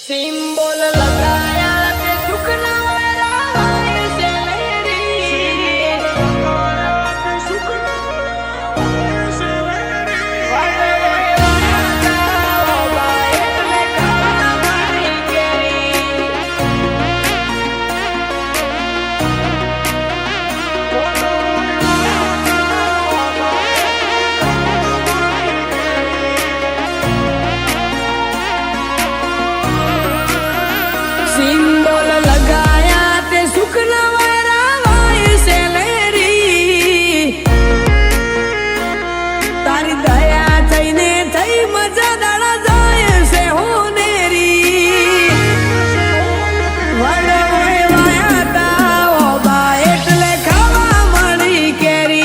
symbol लगाया ते सुखना symbol लगाया ते सुखना वाय से लेरी तारी दया थईने थई मजा दाड़ा जाय से होनेरी वडे वाया ता ओ बा એટલે ખાવા મળી કેરી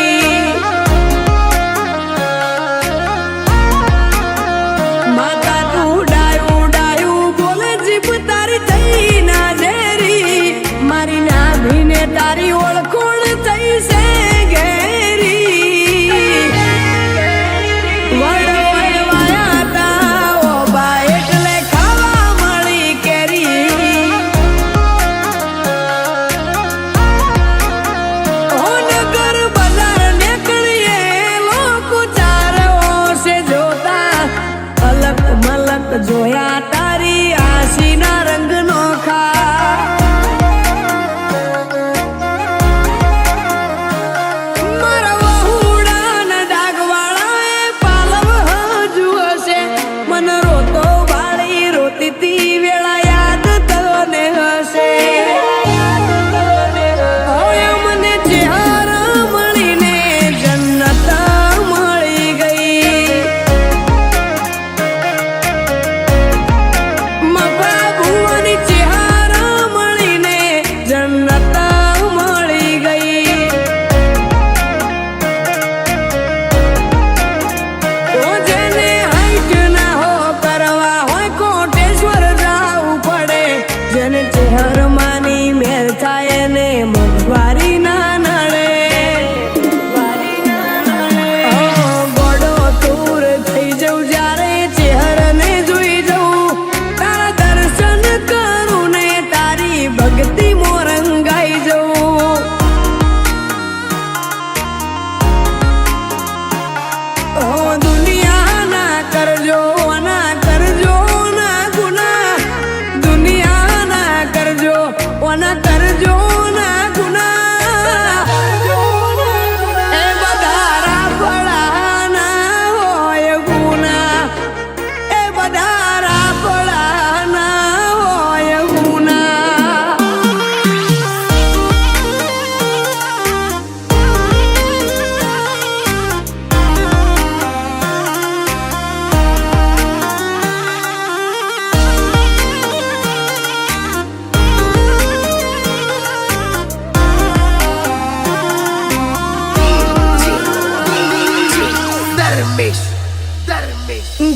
માતા તું ડાયું ડાયું બોલે જીભ તારી तारी ओळखोण थई से घेरी वडवाया ता ओ बा એટલે ખાવા મળી કેરી ओ नगर बाजार નીકળીએ લોકો ચારો से જોતા અલક મલક જોયા તારી આસીના રંગ નોખા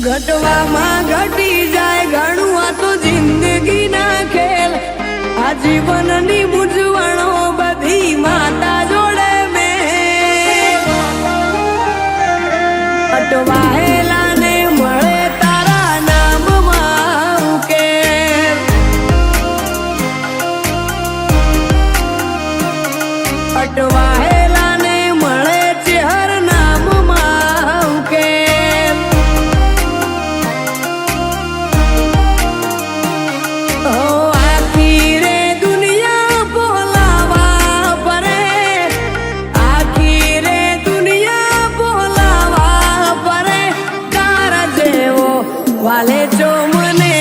घटवा मां घटी जाए घणु आ तो जिंदगी ना खेल आ जीवन नी मुझवणो बधी माता जोड़े में अटवाहेला ने मळे तारा नाम मां के अटवाहेला ने मळे चेहर नाम मां के वाले जो मने